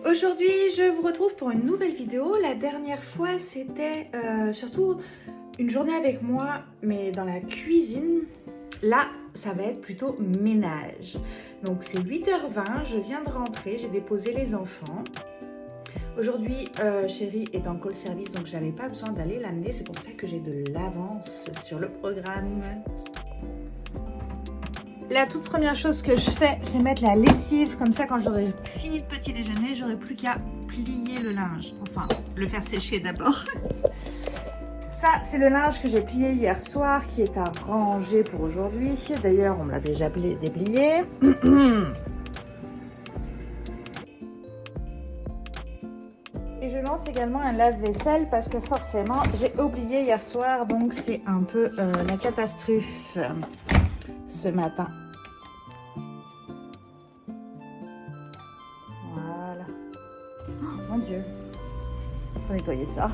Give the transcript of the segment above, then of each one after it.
Aujourd'hui, je vous retrouve pour une nouvelle vidéo. La dernière fois, c'était surtout une journée avec moi, mais dans la cuisine. Là, ça va être plutôt ménage. Donc, c'est 8h20, je viens de rentrer, j'ai déposé les enfants. Aujourd'hui, Chérie est en call service, donc j'avais pas besoin d'aller l'amener. C'est pour ça que j'ai de l'avance sur le programme. La toute première chose que je fais, c'est mettre la lessive. Comme ça, quand j'aurai fini de petit déjeuner, j'aurai plus qu'à plier le linge. Enfin, le faire sécher d'abord. Ça, c'est le linge que j'ai plié hier soir, qui est à ranger pour aujourd'hui. D'ailleurs, on me l'a déjà déplié. Et je lance également un lave-vaisselle parce que forcément, j'ai oublié hier soir. Donc, c'est un peu la catastrophe ce matin. Voilà. Oh, mon Dieu. Faut nettoyer ça.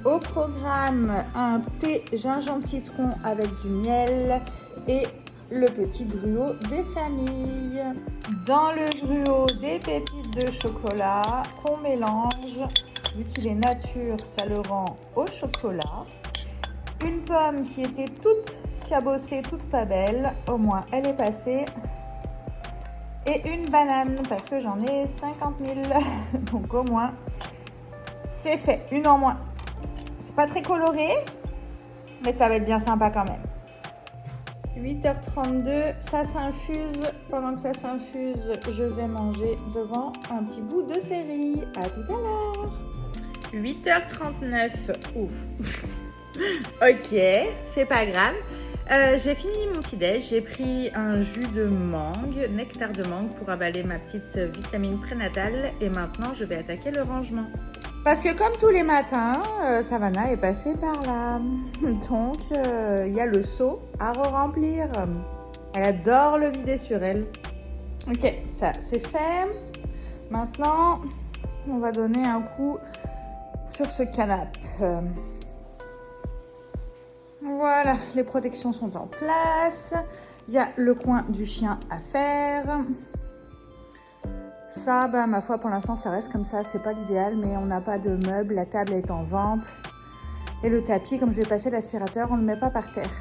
Au programme, un thé gingembre citron avec du miel et le petit gruau des familles. Dans le gruau, des pépites de chocolat qu'on mélange. Vu qu'il est nature, ça le rend au chocolat. Une pomme qui était toute cabossée, toute pas belle. Au moins, elle est passée. Et une banane, parce que j'en ai 50 000. Donc au moins, c'est fait. Une en moins. C'est pas très coloré, mais ça va être bien sympa quand même. 8h32, ça s'infuse. Pendant que ça s'infuse, je vais manger devant un petit bout de série. À tout à l'heure. 8h39, ouf. Ok, c'est pas grave. J'ai fini mon petit déj, j'ai pris un jus de mangue, nectar de mangue pour avaler ma petite vitamine prénatale et maintenant je vais attaquer le rangement. Parce que comme tous les matins, Savannah est passée par là, donc il y a le seau à remplir. Elle adore le vider sur elle. Ok, ça c'est fait. Maintenant, on va donner un coup sur ce canapé. Voilà, les protections sont en place. Il y a le coin du chien à faire. Ça, bah, ma foi, pour l'instant, ça reste comme ça. C'est pas l'idéal, mais on n'a pas de meubles. La table est en vente. Et le tapis, comme je vais passer l'aspirateur, on ne le met pas par terre.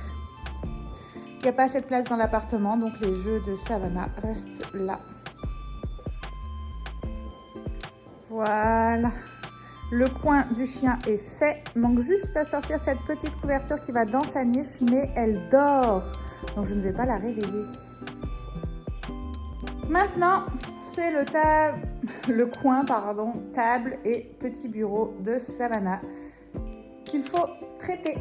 Il n'y a pas assez de place dans l'appartement, donc les jeux de Savannah restent là. Voilà. Le coin du chien est fait. Il manque juste à sortir cette petite couverture qui va dans sa niche, mais elle dort. Donc je ne vais pas la réveiller. Maintenant, c'est le coin, table et petit bureau de Savannah qu'il faut traiter.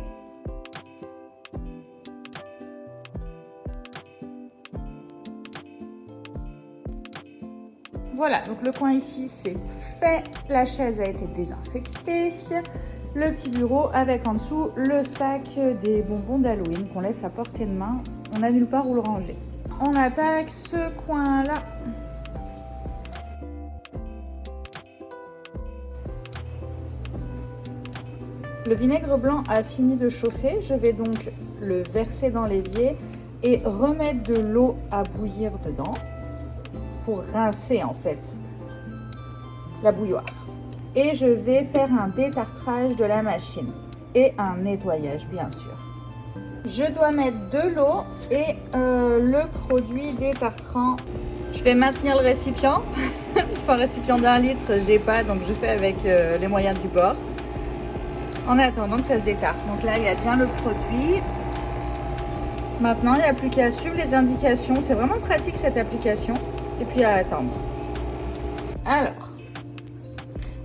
Voilà, donc le coin ici, c'est fait. La chaise a été désinfectée. Le petit bureau avec en dessous le sac des bonbons d'Halloween qu'on laisse à portée de main. On n'a nulle part où le ranger. On attaque ce coin-là. Le vinaigre blanc a fini de chauffer. Je vais donc le verser dans l'évier et remettre de l'eau à bouillir dedans pour rincer en fait la bouilloire. Et je vais faire un détartrage de la machine et un nettoyage bien sûr. Je dois mettre de l'eau et le produit détartrant. Je vais maintenir le récipient. Enfin, récipient d'1 litre, j'ai pas, donc je fais avec les moyens du bord. En attendant que ça se détarte. Donc là, il y a bien le produit. Maintenant, il n'y a plus qu'à suivre les indications. C'est vraiment pratique cette application. Et puis à attendre. Alors,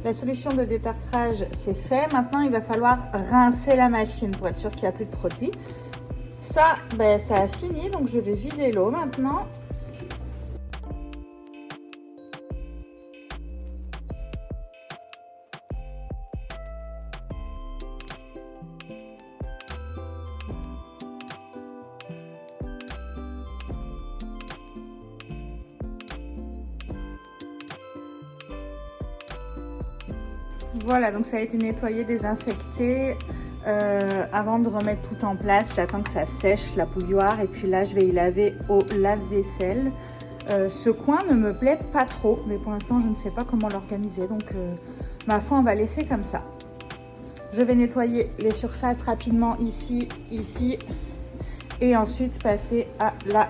la solution de détartrage, c'est fait. Maintenant, il va falloir rincer la machine pour être sûr qu'il n'y a plus de produit. Ça, ben, ça a fini, donc je vais vider l'eau maintenant. Voilà, donc ça a été nettoyé, désinfecté. Avant de remettre tout en place, j'attends que ça sèche la bouilloire et puis là je vais y laver au lave-vaisselle. Ce coin ne me plaît pas trop, mais pour l'instant je ne sais pas comment l'organiser, donc ma foi on va laisser comme ça. Je vais nettoyer les surfaces rapidement ici, ici, et ensuite passer à la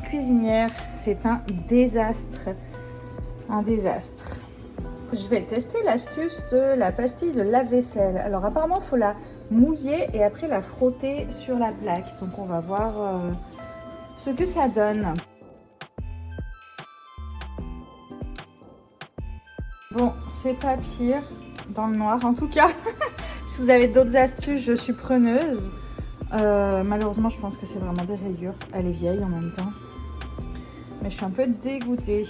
cuisinière. C'est un désastre, un désastre. Je vais tester l'astuce de la pastille de lave-vaisselle. Alors apparemment il faut la mouiller et après la frotter sur la plaque, donc on va voir ce que ça donne. Bon, c'est pas pire dans le noir en tout cas. Si vous avez d'autres astuces, je suis preneuse. Malheureusement, je pense que c'est vraiment des rayures. Elle est vieille en même temps. Mais je suis un peu dégoûtée.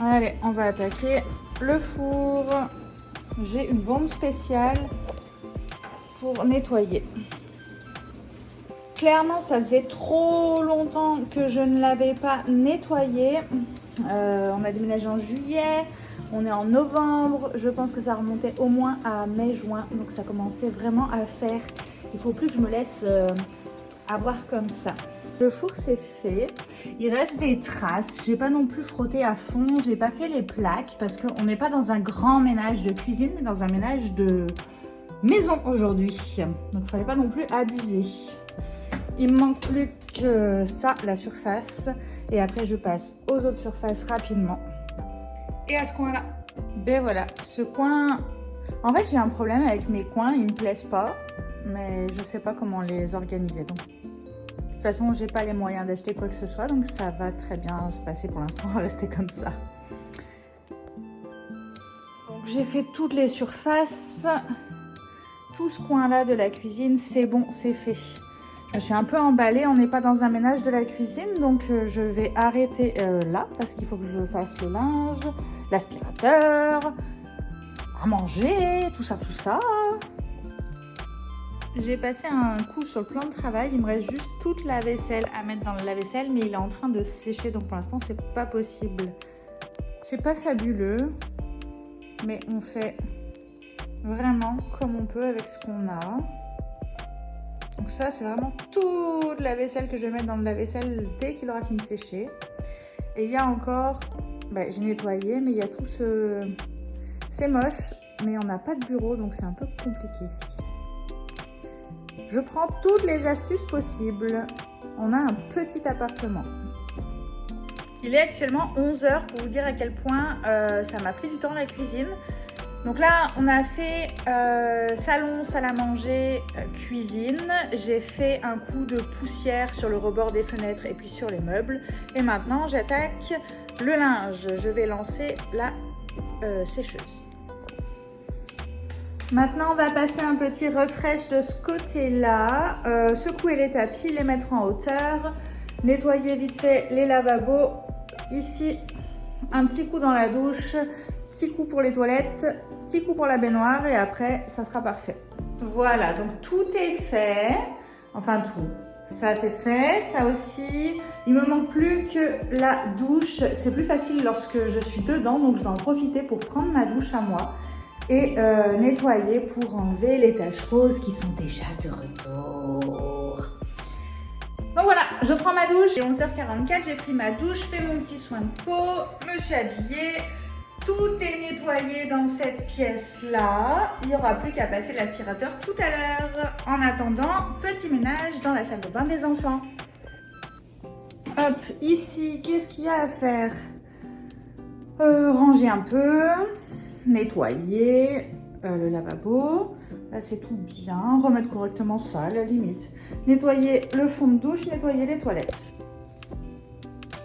Allez, on va attaquer le four. J'ai une bombe spéciale pour nettoyer. Clairement, ça faisait trop longtemps que je ne l'avais pas nettoyé. On a déménagé en juillet, on est en novembre. Je pense que ça remontait au moins à mai-juin. Donc ça commençait vraiment à faire. Il ne faut plus que je me laisse avoir comme ça. Le four c'est fait. Il reste des traces. J'ai pas non plus frotté à fond. J'ai pas fait les plaques parce qu'on n'est pas dans un grand ménage de cuisine, mais dans un ménage de maison aujourd'hui. Donc il fallait pas non plus abuser. Il me manque plus que ça, la surface. Et après, je passe aux autres surfaces rapidement. Et à ce coin-là. Ben voilà, ce coin... En fait, j'ai un problème avec mes coins. Ils me plaisent pas. Mais je sais pas comment les organiser. Donc, de toute façon, j'ai pas les moyens d'acheter quoi que ce soit. Donc, ça va très bien se passer pour l'instant. On va rester comme ça. Donc, j'ai fait toutes les surfaces. Tout ce coin-là de la cuisine, c'est bon, c'est fait. Je suis un peu emballée, on n'est pas dans un ménage de la cuisine, donc je vais arrêter là, parce qu'il faut que je fasse le linge, l'aspirateur, à manger, tout ça, tout ça. J'ai passé un coup sur le plan de travail, il me reste juste toute la vaisselle à mettre dans le lave-vaisselle, mais il est en train de sécher, donc pour l'instant, c'est pas possible. C'est pas fabuleux, mais on fait vraiment comme on peut avec ce qu'on a. Donc ça, c'est vraiment toute la vaisselle que je vais mettre dans le lave-vaisselle dès qu'il aura fini de sécher. Et il y a encore, j'ai nettoyé, mais il y a tout ce... C'est moche, mais on n'a pas de bureau, donc c'est un peu compliqué. Je prends toutes les astuces possibles. On a un petit appartement. Il est actuellement 11 h pour vous dire à quel point ça m'a pris du temps la cuisine. Donc là, on a fait salon, salle à manger, cuisine. J'ai fait un coup de poussière sur le rebord des fenêtres et puis sur les meubles. Et maintenant, j'attaque le linge. Je vais lancer la sécheuse. Maintenant, on va passer un petit refresh de ce côté-là. Secouer les tapis, les mettre en hauteur. Nettoyer vite fait les lavabos. Ici, un petit coup dans la douche. Petit coup pour les toilettes, petit coup pour la baignoire et après ça sera parfait. Voilà, donc tout est fait, enfin tout, ça c'est fait, ça aussi. Il me manque plus que la douche, c'est plus facile lorsque je suis dedans, donc je vais en profiter pour prendre ma douche à moi et nettoyer pour enlever les taches roses qui sont déjà de retour. Donc voilà, je prends ma douche. Il est 11 h 44, j'ai pris ma douche, fait mon petit soin de peau, me suis habillée. Tout est nettoyé dans cette pièce-là. Il n'y aura plus qu'à passer l'aspirateur tout à l'heure. En attendant, petit ménage dans la salle de bain des enfants. Hop, ici, qu'est-ce qu'il y a à faire? Ranger un peu, nettoyer le lavabo. Là, c'est tout bien. Remettre correctement ça, à la limite. Nettoyer le fond de douche, nettoyer les toilettes.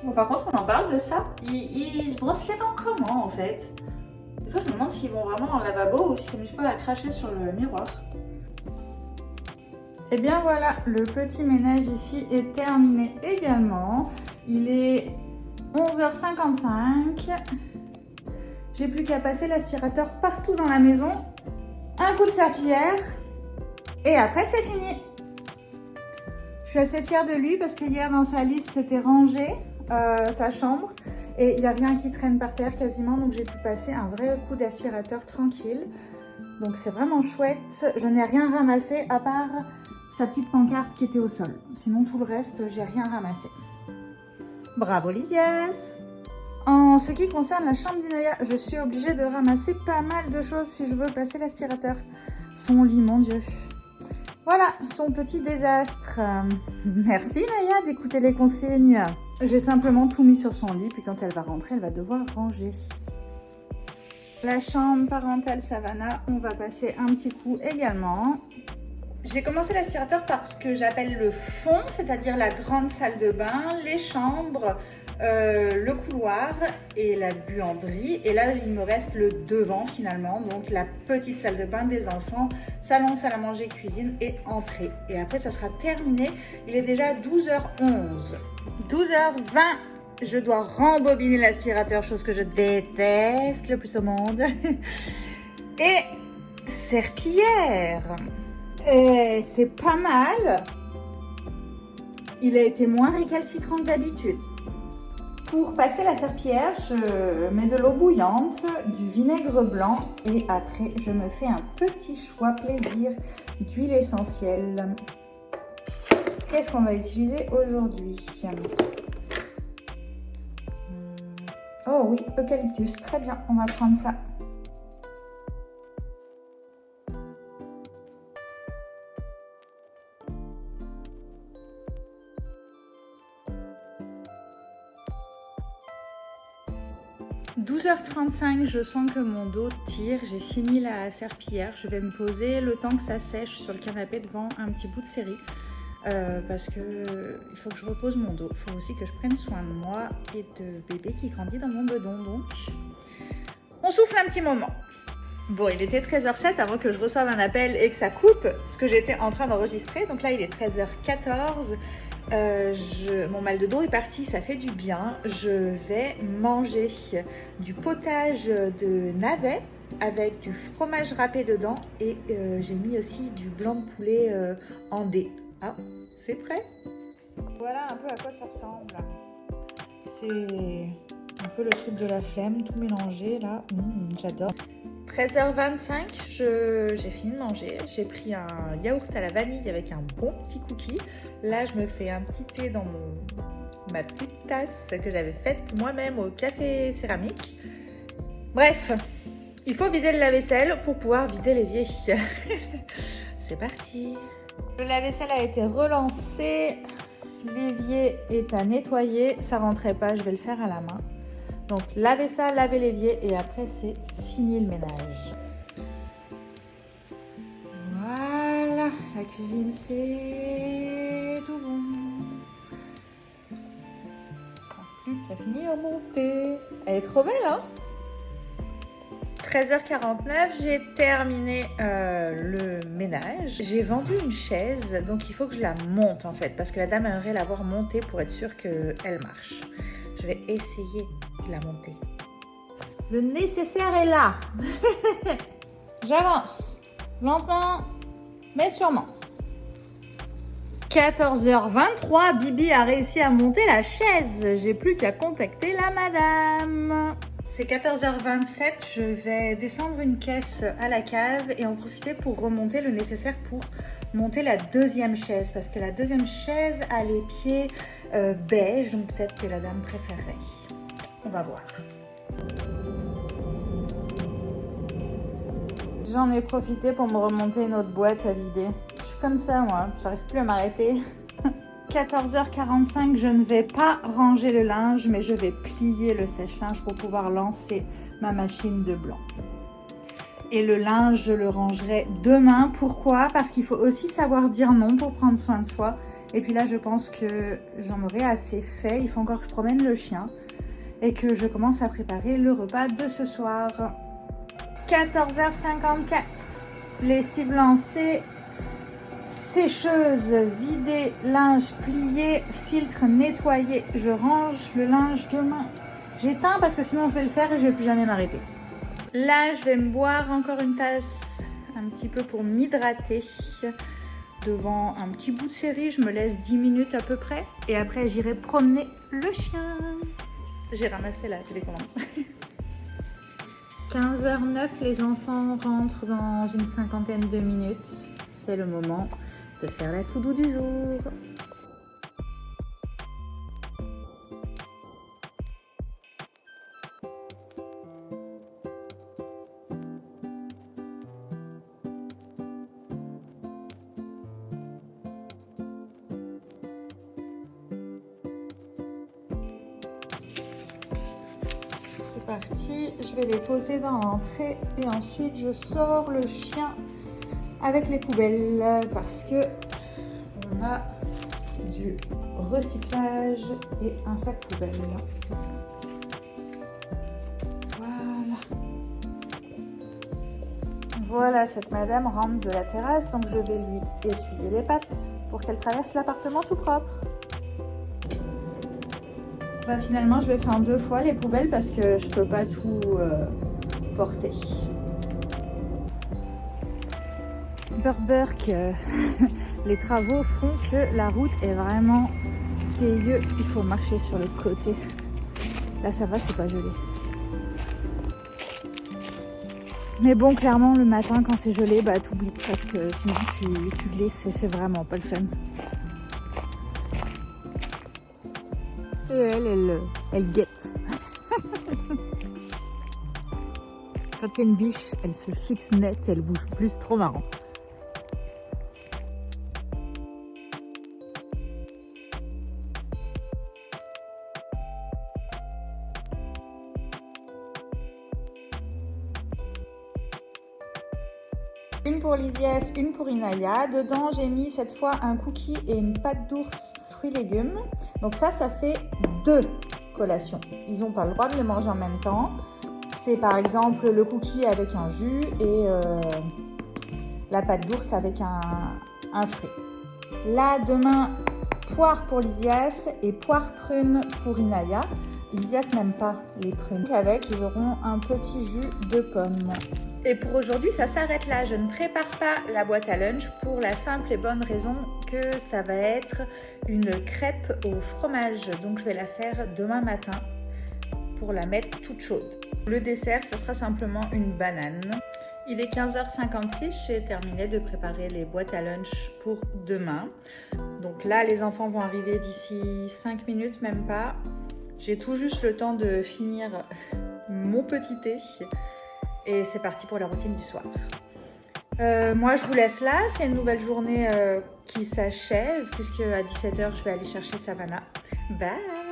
Bon, par contre, on en parle de ça. Ils se brossent les dents comment, en fait? Des fois, je me demande s'ils vont vraiment dans le lavabo ou s'ils s'amusent pas à cracher sur le miroir. Et bien voilà, le petit ménage ici est terminé également. Il est 11 h 55. J'ai plus qu'à passer l'aspirateur partout dans la maison. Un coup de serpillière. Et après, c'est fini. Je suis assez fière de lui parce que hier, dans sa liste, c'était rangé. Sa chambre et il n'y a rien qui traîne par terre quasiment, donc j'ai pu passer un vrai coup d'aspirateur tranquille, donc c'est vraiment chouette. Je n'ai rien ramassé à part sa petite pancarte qui était au sol, sinon tout le reste j'ai rien ramassé. Bravo Lysias. En ce qui concerne la chambre d'Inaya, je suis obligée de ramasser pas mal de choses si je veux passer l'aspirateur. Son lit, mon Dieu. Voilà, son petit désastre. Merci Naya d'écouter les consignes. J'ai simplement tout mis sur son lit, puis quand elle va rentrer, elle va devoir ranger. La chambre parentale Savannah, on va passer un petit coup également. J'ai commencé l'aspirateur par ce que j'appelle le fond, c'est-à-dire la grande salle de bain, les chambres, le couloir et la buanderie. Et là, il me reste le devant finalement, donc la petite salle de bain des enfants, salon, salle à manger, cuisine et entrée. Et après, ça sera terminé. Il est déjà 12h11. 12h20, je dois rembobiner l'aspirateur, chose que je déteste le plus au monde. Et serpillière. C'est pas mal. Il a été moins récalcitrant que d'habitude. Pour passer la serpillière, je mets de l'eau bouillante, du vinaigre blanc et après je me fais un petit choix plaisir d'huile essentielle. Qu'est-ce qu'on va utiliser aujourd'hui? Oh oui, eucalyptus, très bien, on va prendre ça. « 12h35, je sens que mon dos tire, j'ai fini la serpillière, je vais me poser le temps que ça sèche sur le canapé devant un petit bout de série parce que il faut que je repose mon dos, il faut aussi que je prenne soin de moi et de bébé qui grandit dans mon bedon, donc on souffle un petit moment. Bon, il était 13h07 avant que je reçoive un appel et que ça coupe ce que j'étais en train d'enregistrer, donc là il est 13h14. Mon mal de dos est parti, ça fait du bien. Je vais manger du potage de navets avec du fromage râpé dedans et j'ai mis aussi du blanc de poulet en dés. Ah, c'est prêt. Voilà un peu à quoi ça ressemble. C'est un peu le truc de la flemme, tout mélangé là. J'adore. 13h25, j'ai fini de manger. J'ai pris un yaourt à la vanille avec un bon petit cookie. Là, je me fais un petit thé dans ma petite tasse que j'avais faite moi-même au café céramique. Bref, il faut vider le lave-vaisselle pour pouvoir vider l'évier. C'est parti. Le lave-vaisselle a été relancé. L'évier est à nettoyer. Ça rentrait pas, je vais le faire à la main. Donc, lavez ça, lavez l'évier et après, c'est fini le ménage. Voilà, la cuisine, c'est tout bon. Plus qu'à finir de monter. Elle est trop belle, hein? 13h49, j'ai terminé le ménage. J'ai vendu une chaise, donc il faut que je la monte en fait, parce que la dame aimerait l'avoir montée pour être sûre qu'elle marche. Je vais essayer de la monter. Le nécessaire est là. J'avance. Lentement, mais sûrement. 14h23, Bibi a réussi à monter la chaise. J'ai plus qu'à contacter la madame. C'est 14h27, je vais descendre une caisse à la cave et en profiter pour remonter le nécessaire pour monter la deuxième chaise. Parce que la deuxième chaise a les pieds beige, donc peut-être que la dame préférerait. On va voir. J'en ai profité pour me remonter une autre boîte à vider. Je suis comme ça moi, j'arrive plus à m'arrêter. 14h45, je ne vais pas ranger le linge, mais je vais plier le sèche-linge pour pouvoir lancer ma machine de blanc. Et le linge, je le rangerai demain. Pourquoi? Parce qu'il faut aussi savoir dire non pour prendre soin de soi. Et puis là, je pense que j'en aurai assez fait. Il faut encore que je promène le chien et que je commence à préparer le repas de ce soir. 14h54, lessive lancée. Sécheuse, vidée, linge plié, filtre nettoyé. Je range le linge demain. J'éteins parce que sinon je vais le faire et je ne vais plus jamais m'arrêter. Là, je vais me boire encore une tasse un petit peu pour m'hydrater. Devant un petit bout de série, je me laisse 10 minutes à peu près. Et après, j'irai promener le chien. J'ai ramassé la télécommande. 15h09, les enfants rentrent dans une cinquantaine de minutes. C'est le moment de faire la to-do du jour. c'est parti. Je vais les poser dans l'entrée et ensuite je sors le chien avec les poubelles parce que on a du recyclage et un sac poubelle. Voilà, cette madame rentre de la terrasse, donc je vais lui essuyer les pattes pour qu'elle traverse l'appartement tout propre. Bah, finalement, je le fais en 2 fois les poubelles parce que je peux pas tout porter. Burk, les travaux font que la route est vraiment dégueu. Il faut marcher sur le côté. Là, ça va, c'est pas gelé. Mais bon, clairement, le matin, quand c'est gelé, bah t'oublies parce que sinon tu glisses et c'est vraiment pas le fun. Et elle guette. Quand il y a une biche, elle se fixe net, elle bouge plus, trop marrant. Une pour Lysias, une pour Inaya. Dedans, j'ai mis cette fois un cookie et une pâte d'ours fruits légumes. Donc ça fait 2 collations. Ils n'ont pas le droit de les manger en même temps. C'est par exemple le cookie avec un jus et la pâte d'ours avec un fruit. Là, demain, poire pour Lysias et poire prune pour Inaya. Lysias n'aime pas les prunes. Avec, ils auront un petit jus de pomme. Et pour aujourd'hui, ça s'arrête là. Je ne prépare pas la boîte à lunch pour la simple et bonne raison que ça va être une crêpe au fromage. Donc je vais la faire demain matin pour la mettre toute chaude. Le dessert, ce sera simplement une banane. Il est 15h56, j'ai terminé de préparer les boîtes à lunch pour demain. Donc là, les enfants vont arriver d'ici 5 minutes, même pas. J'ai tout juste le temps de finir mon petit thé. Et c'est parti pour la routine du soir. Moi, je vous laisse là. C'est une nouvelle journée qui s'achève puisque à 17h, je vais aller chercher Savannah. Bye!